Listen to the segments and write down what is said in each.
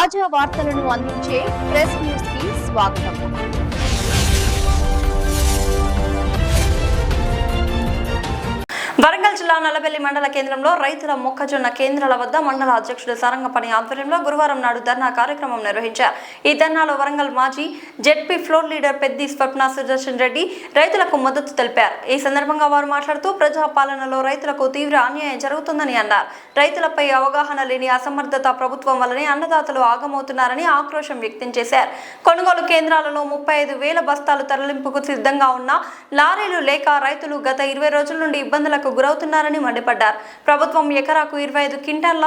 తాజా వార్తలను అందించే ప్రెస్ న్యూస్ కి స్వాగతం. వరంగల్ జిల్లా నల్లబెల్లి మండల కేంద్రంలో రైతుల మొక్కజొన్న కేంద్రాల వద్ద మండల అధ్యక్షుడు సారంగపని ఆధ్వర్యంలో గురువారం నాడు ధర్నా కార్యక్రమం నిర్వహించారు. ఈ ధర్నాలో వరంగల్ మాజీ జెడ్పీ ఫ్లోర్ లీడర్ పెద్ది స్వప్న సుదర్శన్ రెడ్డి రైతులకు మద్దతు తెలిపారు. ఈ సందర్భంగా వారు మాట్లాడుతూ ప్రజాపాలనలో రైతులకు తీవ్ర అన్యాయం జరుగుతుందని అన్నారు. రైతులపై అవగాహన లేని అసమర్థత ప్రభుత్వం వల్లనే అన్నదాతలు ఆగమవుతున్నారని ఆక్రోశం వ్యక్తం చేశారు. కొనుగోలు కేంద్రాలలో 35,000 బస్తాలు తరలింపుకు సిద్ధంగా ఉన్న లారీలు లేక రైతులు గత 20 రోజుల నుండి ఇబ్బందులకు గురవుతున్నారని మండిపడ్డారు. ప్రభుత్వం ఎకరాకు 25 క్వింటాల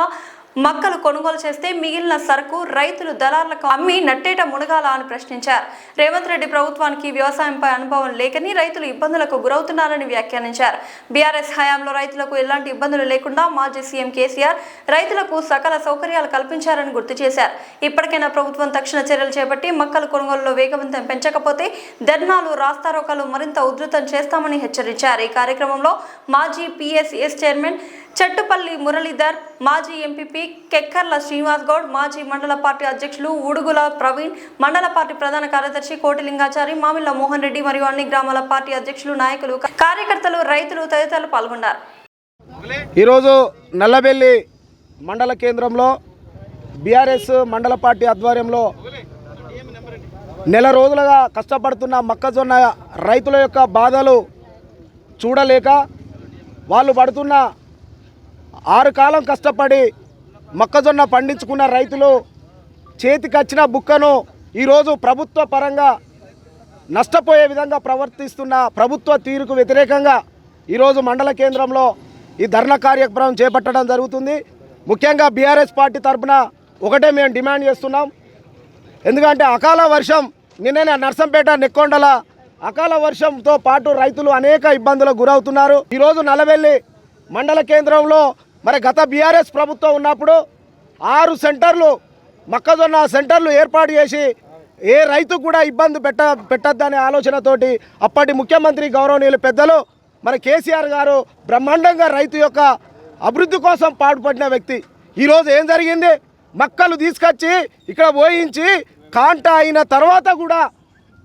మక్కలు కొనుగోలు చేస్తే మిగిలిన సరుకు రైతులు దళార్లకు అమ్మి నట్టేట మునగాల అని ప్రశ్నించారు. రేవంత్ రెడ్డి ప్రభుత్వానికి వ్యవసాయంపై అనుభవం లేకని రైతులు ఇబ్బందులకు గురవుతున్నారని వ్యాఖ్యానించారు. బీఆర్ఎస్ హయాంలో రైతులకు ఎలాంటి ఇబ్బందులు లేకుండా మాజీ సీఎం కేసీఆర్ రైతులకు సకల సౌకర్యాలు కల్పించారని గుర్తు చేశారు. ఇప్పటికైనా ప్రభుత్వం తక్షణ చర్యలు చేపట్టి మక్కల కొనుగోలులో వేగవంతం పెంచకపోతే ధర్నాలు రాస్తారోకాలు మరింత ఉధృతం చేస్తామని హెచ్చరించారు. ఈ కార్యక్రమంలో మాజీ పీఎస్ఎస్ చైర్మన్ చట్టుపల్లి మురళీధర్, మాజీ ఎంపీపీ కెక్కర్ల శ్రీనివాస్ గౌడ్, మాజీ మండల పార్టీ అధ్యక్షులు ఉడుగుల ప్రవీణ్, మండల పార్టీ ప్రధాన కార్యదర్శి కోటిలింగాచారి, మామిళ్ళ మోహన్ రెడ్డి మరియు అన్ని గ్రామాల పార్టీ అధ్యక్షులు, నాయకులు, కార్యకర్తలు, రైతులు తదితరులు పాల్గొన్నారు. ఈరోజు నల్లబెల్లి మండల కేంద్రంలో బీఆర్ఎస్ మండల పార్టీ ఆధ్వర్యంలో నెల రోజులుగా కష్టపడుతున్న మొక్కజొన్న రైతుల యొక్క బాధలు చూడలేక వాళ్ళు పడుతున్న 6 కాలం కష్టపడి మొక్కజొన్న పండించుకున్న రైతులు చేతికొచ్చిన బుక్కను ఈరోజు ప్రభుత్వ పరంగా నష్టపోయే విధంగా ప్రవర్తిస్తున్న ప్రభుత్వ తీరుకు వ్యతిరేకంగా ఈరోజు మండల కేంద్రంలో ఈ ధర్నా కార్యక్రమం చేపట్టడం జరుగుతుంది. ముఖ్యంగా బీఆర్ఎస్ పార్టీ తరఫున ఒకటే మేము డిమాండ్ చేస్తున్నాం. ఎందుకంటే అకాల వర్షం నిన్ననే నర్సంపేట నెక్కొండల అకాల వర్షంతో పాటు రైతులు అనేక ఇబ్బందులకు గురవుతున్నారు. ఈరోజు నల్లబెల్లి మండల కేంద్రంలో మరి గత బీఆర్ఎస్ ప్రభుత్వం ఉన్నప్పుడు 6 సెంటర్లు మొక్కజొన్న సెంటర్లు ఏర్పాటు చేసి ఏ రైతు కూడా ఇబ్బంది పెట్టద్దనే ఆలోచనతోటి అప్పటి ముఖ్యమంత్రి గౌరవనీయులు పెద్దలు మన కేసీఆర్ గారు బ్రహ్మాండంగా రైతు యొక్క అభివృద్ధి కోసం పాటుపడిన వ్యక్తి. ఈరోజు ఏం జరిగింది? మొక్కలు తీసుకొచ్చి ఇక్కడ పోయించి కాంట అయిన తర్వాత కూడా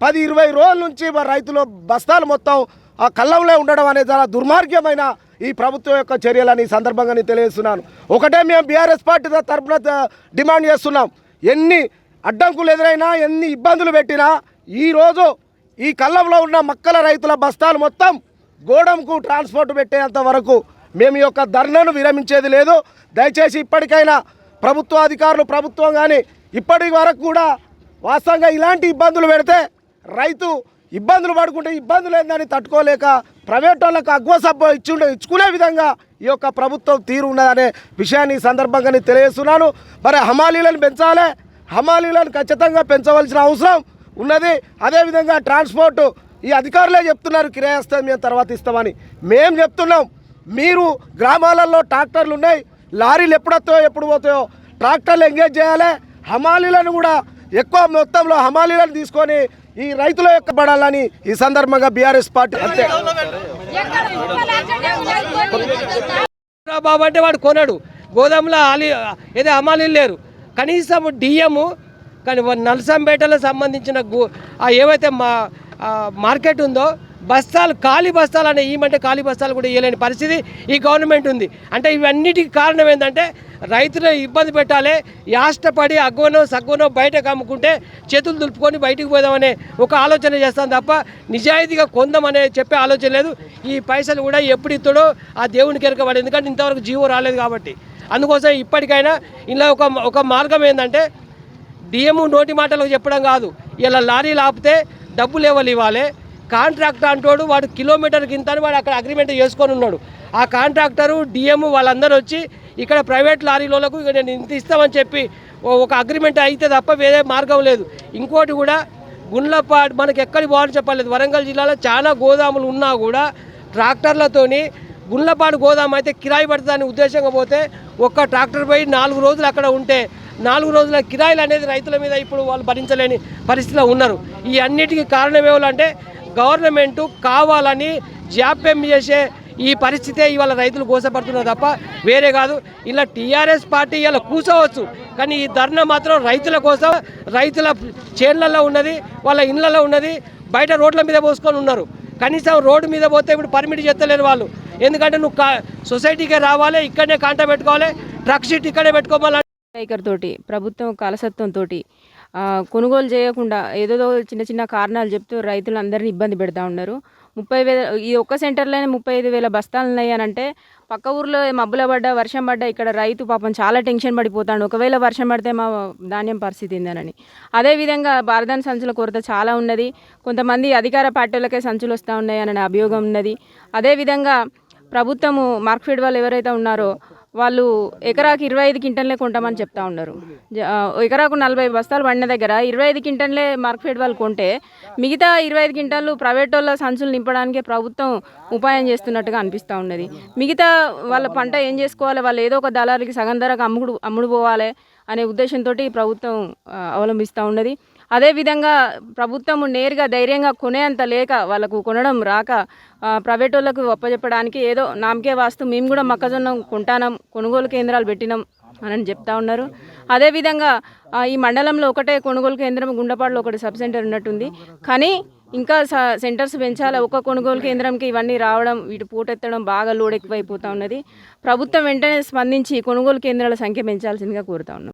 10-20 రోజుల నుంచి రైతులు బస్తాలు మొత్తం ఆ కళ్ళంలో ఉండడం అనేది చాలా దుర్మార్గమైన ఈ ప్రభుత్వం యొక్క చర్యలని సందర్భంగా నేను తెలియజేస్తున్నాను. ఒకటే మేము బీఆర్ఎస్ పార్టీ తరఫున డిమాండ్ చేస్తున్నాం. ఎన్ని అడ్డంకులు ఎదురైనా ఎన్ని ఇబ్బందులు పెట్టినా ఈరోజు ఈ కళ్ళంలో ఉన్న మొక్కల రైతుల బస్తాలు మొత్తం గోడంకు ట్రాన్స్పోర్ట్ పెట్టేంత వరకు మేము ఈ యొక్క ధర్నాను విరమించేది లేదు. దయచేసి ఇప్పటికైనా ప్రభుత్వ అధికారులు ప్రభుత్వం కానీ ఇప్పటి వరకు కూడా వాస్తవంగా ఇలాంటి ఇబ్బందులు పెడితే రైతు ఇబ్బందులు పడుకుంటే ఇబ్బందులు ఏందని తట్టుకోలేక ప్రైవేట్ వాళ్ళకు అగ్వసబ్బ ఇచ్చుకునే విధంగా ఈ యొక్క ప్రభుత్వం తీరు ఉన్నదనే విషయాన్ని సందర్భంగా నేను తెలియజేస్తున్నాను. మరి హమాలీలను పెంచాలి, హమాలీలను ఖచ్చితంగా పెంచవలసిన అవసరం ఉన్నది. అదేవిధంగా ట్రాన్స్పోర్టు ఈ అధికారులే చెప్తున్నారు కిరాయిస్తాం మేము తర్వాత ఇస్తామని. మేము చెప్తున్నాం మీరు గ్రామాలలో ట్రాక్టర్లు ఉన్నాయి, లారీలు ఎప్పుడు పోతాయో ట్రాక్టర్లు ఎంగేజ్ చేయాలి. హమాలీలను కూడా ఎక్కువ మొత్తంలో హమాలీలను తీసుకొని ఈ రైతుల యొక్క పడాలని ఈ సందర్భంగా బీఆర్ఎస్ పార్టీ అంతే. బాబు అంటే వాడు కొన్నాడు, గోదాములో ఏదో హమాలీలు లేరు, కనీసం డిఎము కానీ నల్సంపేటలో సంబంధించిన ఏవైతే మార్కెట్ ఉందో బస్తాలు ఖాళీ బస్తాలు అనే ఈమంటే ఖాళీ బస్తాలు కూడా ఇవ్వలేని పరిస్థితి ఈ గవర్నమెంట్ ఉంది. అంటే ఇవన్నిటికి కారణం ఏంటంటే రైతులు ఇబ్బంది పెట్టాలి, యాష్టపడి అగ్వనో సగ్వనో బయటకు అమ్ముకుంటే చేతులు దులుపుకొని బయటకు పోదామనే ఒక ఆలోచన చేస్తాం తప్ప నిజాయితీగా కొందామనే చెప్పే ఆలోచన లేదు. ఈ పైసలు కూడా ఎప్పుడు ఇస్తాడో ఆ దేవునికి ఎరకబడి, ఎందుకంటే ఇంతవరకు జీవో రాలేదు కాబట్టి. అందుకోసం ఇప్పటికైనా ఇలా ఒక మార్గం ఏంటంటే డిఎం నోటి మాటలకు చెప్పడం కాదు, ఇలా లారీలు ఆపితే డబ్బులు ఇవ్వాలి. కాంట్రాక్టర్ అంటాడు వాడు కిలోమీటర్కి ఇంత అని వాడు అక్కడ అగ్రిమెంట్ చేసుకొని ఉన్నాడు. ఆ కాంట్రాక్టరు డిఎం వాళ్ళందరూ వచ్చి ఇక్కడ ప్రైవేట్ లారీలకు ఇక నేను ఇంత ఇస్తామని చెప్పి ఒక అగ్రిమెంట్ అయితే తప్ప వేరే మార్గం లేదు. ఇంకోటి కూడా గుండ్లపాడు మనకి ఎక్కడికి పోవాలని చెప్పలేదు. వరంగల్ జిల్లాలో చాలా గోదాములు ఉన్నా కూడా ట్రాక్టర్లతోని గుండ్లపాడు గోదాము అయితే కిరాయి పడుతుందని ఉద్దేశంగా పోతే ఒక్క ట్రాక్టర్ పోయి 4 రోజులు అక్కడ ఉంటే 4 రోజుల కిరాయిలు అనేది రైతుల మీద ఇప్పుడు వాళ్ళు భరించలేని పరిస్థితిలో ఉన్నారు. ఈ అన్నిటికీ కారణం ఏమంటే గవర్నమెంటు కావాలని జాప్యం చేసే ఈ పరిస్థితే ఇవాళ రైతులు గోసపడుతున్నారు తప్ప వేరే కాదు. ఇలా టీఆర్ఎస్ పార్టీ ఇలా కూర్చోవచ్చు, కానీ ఈ ధర్నా మాత్రం రైతుల కోసం, రైతుల చేన్లలో ఉన్నది, వాళ్ళ ఇళ్లలో ఉన్నది, బయట రోడ్ల మీద పోసుకొని ఉన్నారు. కనీసం రోడ్డు మీద పోతే ఇప్పుడు పర్మిట్ చేస్తలేరు వాళ్ళు. ఎందుకంటే నువ్వు సొసైటీకే రావాలి, ఇక్కడనే కాంట పెట్టుకోవాలి, ట్రక్ షీట్ ఇక్కడే పెట్టుకోవాలి. తోటి ప్రభుత్వం కాలసత్వంతో కొనుగోలు చేయకుండా ఏదో చిన్న చిన్న కారణాలు చెప్తూ రైతులందరినీ ఇబ్బంది పెడతా ఉన్నారు. 30,000 ఈ ఒక్క సెంటర్లోనే 35,000 బస్తాలు ఉన్నాయి అని అంటే పక్క ఊర్లో మబ్బుల పడ్డా వర్షం పడ్డా ఇక్కడ రైతు పాపం చాలా టెన్షన్ పడిపోతాడు. ఒకవేళ వర్షం పడితే మా ధాన్యం పరిస్థితి ఏందనని. అదేవిధంగా బారదాన సంచుల కొరత చాలా ఉన్నది. కొంతమంది అధికార పార్టీలకే సంచులు వస్తూ ఉన్నాయి అనే అభియోగం ఉన్నది. అదేవిధంగా ప్రభుత్వము మార్కెట్ వాళ్ళు ఎవరైతే ఉన్నారో వాళ్ళు ఎకరాకి 25 క్వింటన్లే కొంటామని చెప్తా ఉన్నారు. ఎకరాకు 40 బస్తాలు పడిన దగ్గర 25 క్వింటన్లే మార్కెట్ వాళ్ళు కొంటే మిగతా 25 క్వింటాలు ప్రైవేట్ వాళ్ళ సంచులు నింపడానికి ప్రభుత్వం ఉపాయం చేస్తున్నట్టుగా అనిపిస్తూ ఉన్నది. మిగతా వాళ్ళ పంట ఏం చేసుకోవాలి, వాళ్ళు ఏదో ఒక దళారికి సగం ధరకు అమ్ముడు పోవాలి అనే ఉద్దేశంతో ప్రభుత్వం అవలంబిస్తూ ఉన్నది. అదేవిధంగా ప్రభుత్వం నేరుగా ధైర్యంగా కొనేంత లేక వాళ్ళకు కొనడం రాక ప్రైవేట్ వాళ్ళకు ఒప్పచెప్పడానికి ఏదో నామకే వాస్తు మేము కూడా మొక్కజొన్న కొంటాం, కొనుగోలు కేంద్రాలు పెట్టినాం అని చెప్తా ఉన్నారు. అదేవిధంగా ఈ మండలంలో ఒకటే కొనుగోలు కేంద్రం, గుండపాడులో ఒకటి సబ్ సెంటర్ ఉన్నట్టుంది. కానీ ఇంకా సెంటర్స్ పెంచాలి. ఒక కొనుగోలు కేంద్రంకి ఇవన్నీ రావడం, వీటి పూటెత్తడం, బాగా లోడ్ ఎక్కువైపోతూ ఉన్నది. ప్రభుత్వం వెంటనే స్పందించి కొనుగోలు కేంద్రాల సంఖ్య పెంచాల్సిందిగా కోరుతా ఉన్నాం.